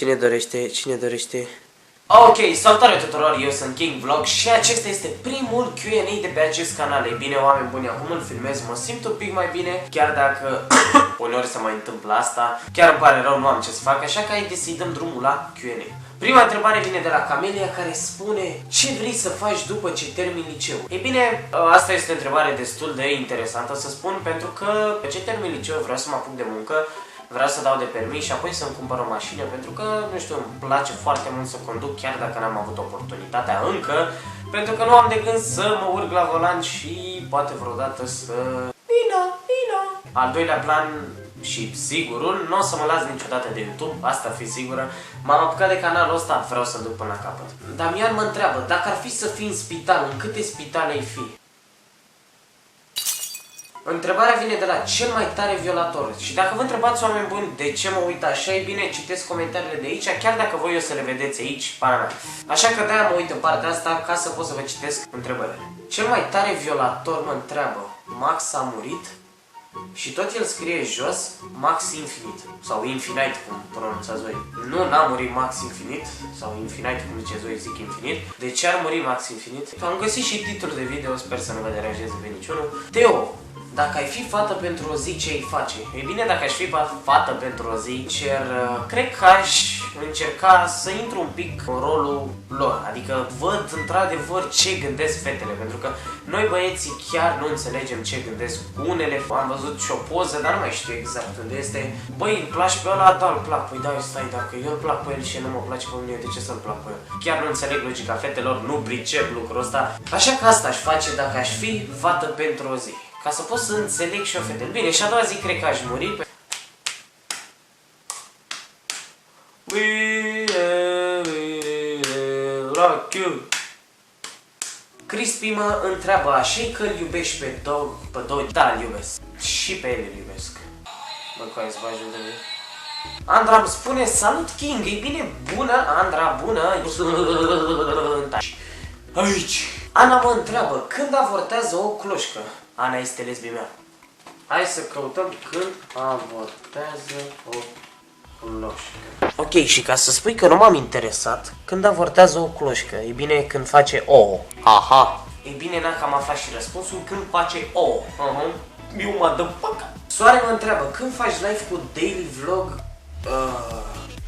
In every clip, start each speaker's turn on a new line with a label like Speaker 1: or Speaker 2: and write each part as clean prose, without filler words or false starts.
Speaker 1: Cine dorește? Cine dorește? Ok, salutare tuturor, eu sunt King Vlog și acesta este primul Q&A de pe acest canal. Ei bine, oameni buni, acum îl filmez, mă simt un pic mai bine, chiar dacă uneori se mai întâmplă asta. Chiar îmi pare rău, nu am ce să fac, așa că haideți să-i dăm drumul la Q&A. Prima întrebare vine de la Camelia, care spune: ce vrei să faci după ce termini liceul? Ei bine, asta este o întrebare destul de interesantă, să spun, pentru că pe ce termin liceul vreau să mă apuc de muncă, vreau să dau de permis și apoi să-mi cumpăr o mașină, pentru că, nu știu, îmi place foarte mult să conduc, chiar dacă n-am avut oportunitatea încă, pentru că nu am de gând să mă urc la volan și poate vreodată să... Al doilea plan și sigurul, nu o să mă las niciodată de YouTube, asta fi sigură. M-am apucat de canalul ăsta, vreau să-l duc până la capăt. Damian mă întreabă, dacă ar fi să fii în spital, în câte spitale ai fi? Întrebarea vine de la cel mai tare violator. Și dacă vă întrebați, oameni buni, de ce mă uit așa, e bine, citesc comentariile de aici, chiar dacă voi o să le vedeți aici, pana mea. Așa că de-aia mă uit în partea asta, ca să pot să vă citesc întrebările. Cel mai tare violator mă întreabă, Max a murit? Și tot el scrie jos, Max Infinite, sau Infinite, cum pronunțați voi. Nu, n-a murit Max Infinite, sau Infinite, cum ziceți voi, zic Infinite. De ce ar muri Max Infinite? Am găsit și titlul de video, sper să nu vă deranjeze pe niciunul. Teo, dacă ai fi fată pentru o zi, ce ai face? Ei bine, dacă aș fi fată pentru o zi, cred că aș încerca să intru un pic în rolul lor. Adică văd într-adevăr ce gândesc fetele, pentru că noi băieții chiar nu înțelegem ce gândesc unele. Am văzut și o poză, dar nu mai știu exact unde este. Băi, îmi place pe ăla, da, îl plac. Păi da, stai, dacă eu îl plac pe el și nu mă place pe mine, de ce să-l plac pe el? Chiar nu înțeleg logica fetelor, nu pricep lucrul ăsta. Așa că asta aș face dacă aș fi fată pentru o zi, ca să pot să înțeleg și o fetelă. Bine, și a doua zi cred că aș muri. We rock you. Crispy mă întreabă, așa că îl iubești pe Dog? Da, îl iubesc. Și pe el îl iubesc. Bă, cu aia să vă ajut de mine. Andra îmi spune, salut King, e bine, bună, Andra, bună. Aici. Ana mă întreabă, când avortează o cloșcă? Ana este lesbia mea. Hai să căutăm când avortează o cloșcă. Ok, și ca să spui că nu m-am interesat, când avortează o cloșcă? E bine, când face ouă. Aha. E bine, n-am am aflat și răspunsul, când face ouă. Eu mă dă paca. Soare mă întreabă, când faci live cu daily vlog?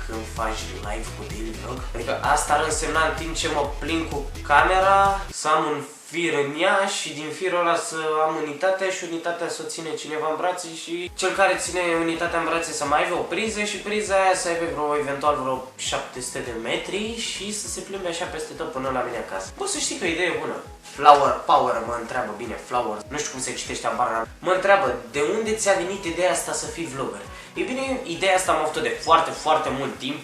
Speaker 1: Când faci live cu daily vlog? Adică asta ar însemna în timp ce mă plimb cu camera, să am un fir în ea și din firul ăla să am unitatea și unitatea să o ține cineva în brațe și cel care ține unitatea în brațe să mai aibă o priză și priza aia să aibă eventual vreo 700 de metri și să se plimbe așa peste tot până la mine acasă. Poți să știi că o idee bună. Flower Power mă întreabă, bine, Flower, nu știu cum se citește abar. Mă întreabă, de unde ți-a venit ideea asta să fii vlogger? E bine, ideea asta m-a făcut de foarte mult timp,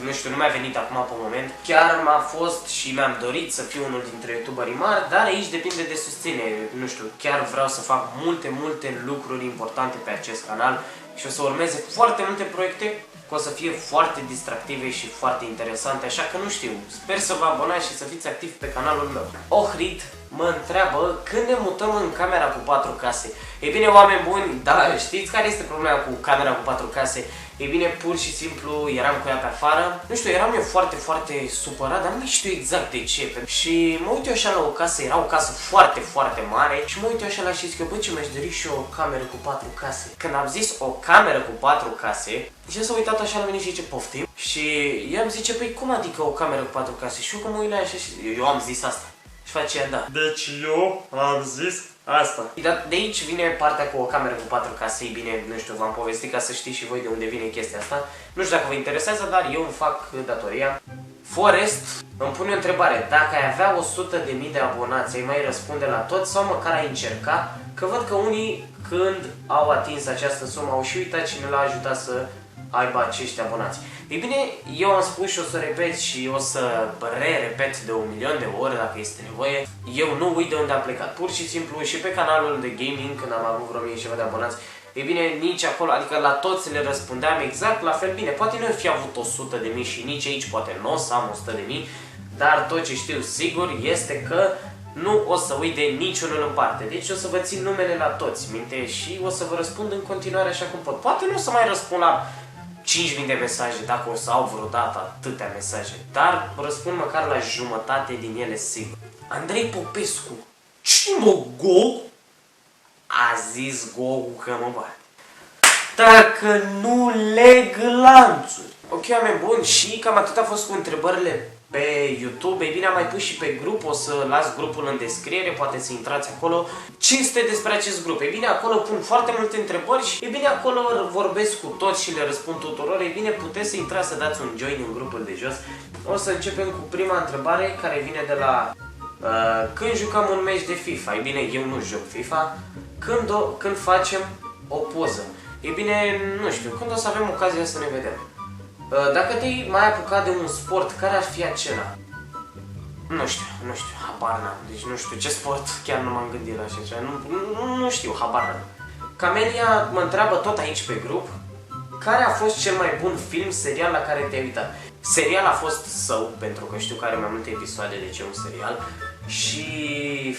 Speaker 1: nu știu, nu mi-a venit acum pe moment. Chiar m-a fost și mi-am dorit să fiu unul dintre youtuberii mari, dar aici depinde de susținere. Nu știu, chiar vreau să fac multe lucruri importante pe acest canal și o să urmeze foarte multe proiecte, că o să fie foarte distractive și foarte interesante, așa că nu știu, sper să vă abonați și să fiți activi pe canalul meu. Ohrid mă întreabă, când ne mutăm în camera cu 4 case? Ei bine, oameni buni, da, știți care este problema cu camera cu 4 case? Ei bine, pur și simplu eram cu ea pe afară. Nu știu, eram eu foarte supărat, dar nu știu exact de ce. Și mă uit eu așa la o casă, era o casă foarte mare și mă uit eu așa la și zic eu, bă, ce mi-aș dori și o cameră cu 4 case. Când am zis o cameră cu 4 case, și el s-a uitat așa la mine și zice, poftim? Și ea îmi zice, păi cum adică o cameră cu 4 case? Și eu cum mă uit la ea așa și eu am zis asta. Și face ea, da. Deci eu am zis asta. De aici vine partea cu o cameră cu 4 case. Ei bine, nu știu, v-am povestit ca să știți și voi de unde vine chestia asta. Nu știu dacă vă interesează, dar eu îmi fac datoria. Forest îmi pune o întrebare. Dacă ai avea 100.000 de abonați, ai mai răspunde la toți sau măcar ai încerca? Că văd că unii, când au atins această sumă, au și uitat cine l-a ajutat să aibă acești abonați. Ei bine, eu am spus și o să repet și o să repet de 1.000.000 de ori dacă este nevoie. Eu nu uit de unde am plecat. Pur și simplu și pe canalul de gaming, când am avut vreo 1000 și ceva de abonați, ei bine, nici acolo, adică la toți le răspundeam exact la fel. Bine, poate nu fi avut 100.000 și nici aici poate nu o să am 100.000, dar tot ce știu sigur este că nu o să uit de niciunul în parte. Deci o să vă țin numele la toți minte și o să vă răspund în continuare așa cum pot. Poate nu o să mai răspund la 5.000 de mesaje, dacă o să au vreodată atâtea mesaje, dar răspund măcar la jumătate din ele sigur. Andrei Popescu. Ce mă, Gogu? A zis Gogu că mă bate. Dacă nu leg lanțuri. Ok, oameni buni, și cam atât a fost cu întrebările pe YouTube. Ei bine, am mai pus și pe grup, o să las grupul în descriere, poate să intrați acolo. Ce este despre acest grup? Ei bine, acolo pun foarte multe întrebări și, ei bine, acolo vorbesc cu toți și le răspund tuturor. Ei bine, puteți să intrați să dați un join în grupul de jos. O să începem cu prima întrebare, care vine de la când jucăm un meci de FIFA? Ei bine, eu nu joc FIFA. Când facem o poză? Ei bine, nu știu, când o să avem ocazia să ne vedem? Dacă te-ai mai apucat de un sport, care ar fi acela? Nu știu, habar n-am. Deci nu știu ce sport, chiar nu m-am gândit la așa ceva. Nu știu, habar n-am. Camelia mă întreabă tot aici pe grup, care a fost cel mai bun film, serial la care te-ai uitat? Serial a fost Său, pentru că știu că are mai multe episoade, deci e un serial. Și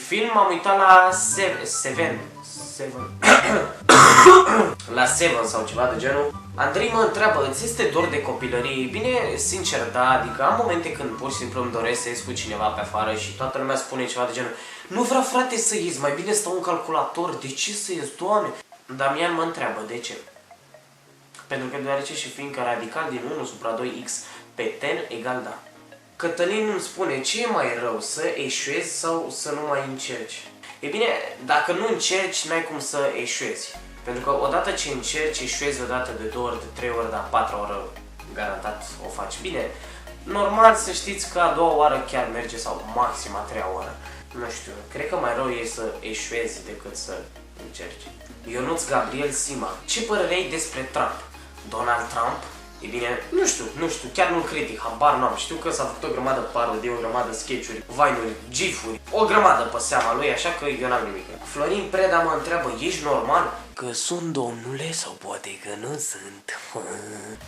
Speaker 1: film m-am uitat la Seven. La Seven sau ceva de genul. Andrei mă întreabă, îți este dor de copilărie? Bine, sincer, da, adică am momente când pur și simplu îmi doresc să ies cu cineva pe afară și toată lumea spune ceva de genul: nu vreau, frate, să ies, mai bine stau în calculator, de ce să ies, Doamne? Damian mă întreabă, de ce? Pentru că deoarece și fiindcă radical din 1 supra 2x pe 10 egal da. Cătălin îmi spune, ce e mai rău, să eșuezi sau să nu mai încerci? E bine, dacă nu încerci, n-ai cum să eșuezi. Pentru că odată ce încerci, eșuezi odată de 2 ori, de 3 ori, de a 4 oră, garantat o faci bine. Normal să știți că a 2-a oară chiar merge sau maxim a 3-a oară. Nu știu, cred că mai rău e să eșuezi decât să încerci. Ionuț Gabriel Sima, ce părere ai despre Trump? Donald Trump? E bine, nu știu, chiar nu-l critic, habar n-am. Știu că s-a făcut o grămadă parodii, o grămadă sketch-uri, Vine-uri, GIF-uri, o grămadă pe seama lui, așa că eu n-am nimic. Florin Preda mă întreabă, ești normal? Că sunt, domnule, sau poate că nu sunt.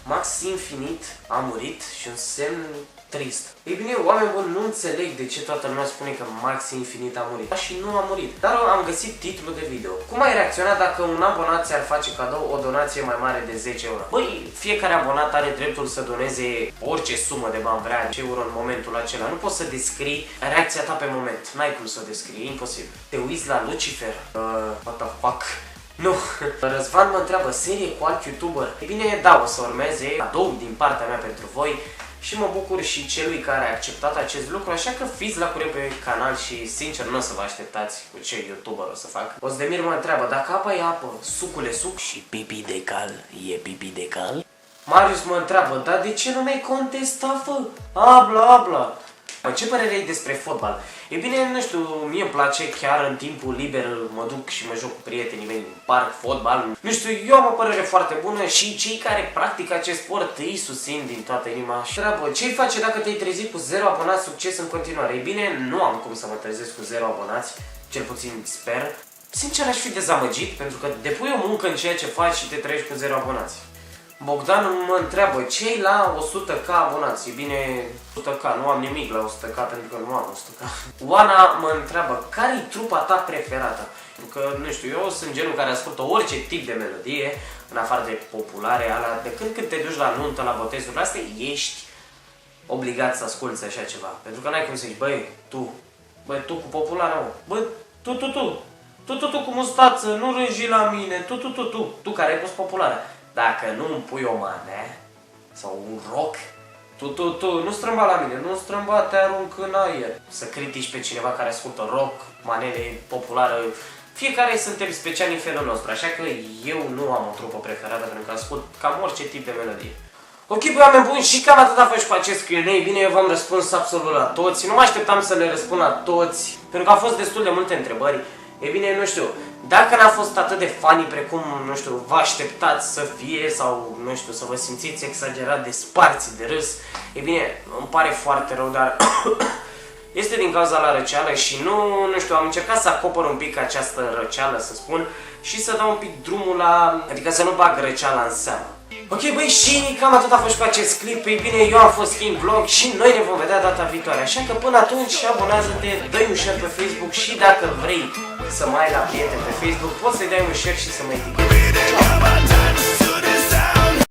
Speaker 1: Max Infinit a murit și un semn trist. Ei bine, oameni buni, nu înțeleg de ce toată lumea spune că Max Infinit a murit. Și nu a murit. Dar am găsit titlul de video. Cum ai reacționat dacă un abonat ți-ar face cadou o donație mai mare de 10 euro? Băi, fiecare abonat are dreptul să doneze orice sumă de bani vrea, 10 euro în momentul acela. Nu poți să descrii reacția ta pe moment. N-ai cum să o descrii, e imposibil. Te uiți la Lucifer? What the fuck? Nu. Răzvan mă întreabă, serie cu alt YouTuber? E bine, da, o să urmeze cadou din partea mea pentru voi. Și mă bucur și celui care a acceptat acest lucru, așa că fiți la curent pe canal și sincer nu o să vă așteptați cu ce YouTuber o să fac. Ozdemir mă întreabă, dacă apa e apă, sucul e suc? Și pipi de cal e pipi de cal? Marius mă întreabă, dar de ce nu mi-ai contestat, fă? Abla. Ce părere ai despre fotbal? E bine, nu știu, mie îmi place, chiar în timpul liber mă duc și mă joc cu prietenii mei în parc, fotbal. Nu știu, eu am o părere foarte bună și cei care practică acest sport îi susțin din toată inima. Și treabă, ce-i face dacă te-ai trezit cu 0 abonați, succes în continuare? Ei bine, nu am cum să mă trezesc cu 0 abonați, cel puțin sper. Sincer, aș fi dezamăgit, pentru că depui o muncă în ceea ce faci și te treci cu 0 abonați. Bogdan mă întreabă, ce ai la 100k abonați? E bine, 100k, nu am nimic la 100k pentru că nu am 100k. Oana mă întreabă, care-i trupa ta preferată? Pentru că, nu știu, eu sunt genul care ascultă orice tip de melodie, în afară de populare, ala, de când te duci la nuntă, la botezurile astea, ești obligat să asculți așa ceva. Pentru că n-ai cum să zici, băi, tu cu popularea, mă, bă, tu cu mustață, nu rânji la mine, tu care ai pus popularea. Dacă nu îmi pui o manea sau un rock, nu strâmba la mine, nu strâmba, te arunc în aer. Să critici pe cineva care ascultă rock, manele populară, fiecare suntem speciali în felul nostru, așa că eu nu am o trupă preferată pentru că ascult cam orice tip de melodie. Ok, băi, oameni buni, și cam atât a fost cu acest Q&A. Bine, eu v-am răspuns absolut la toți, nu mă așteptam să le răspund la toți, pentru că au fost destul de multe întrebări. E bine, nu știu, dacă n-a fost atât de funny precum, nu știu, vă așteptați să fie sau, nu știu, să vă simțiți exagerat de sparți de râs, e bine, îmi pare foarte rău, dar este din cauza la răceală și nu știu, am încercat să acopăr un pic această răceală, să spun, și să dau un pic drumul la, adică să nu bag răceala în seamă. Ok, băi, și cam atât a fost cu acest clip. Ei bine, eu am fost King Vlog și noi ne vom vedea data viitoare. Așa că până atunci, abonează-te, dă-i un share pe Facebook și dacă vrei să mai ai la prieteni pe Facebook, poți să-i dai un share și să mă etichezi.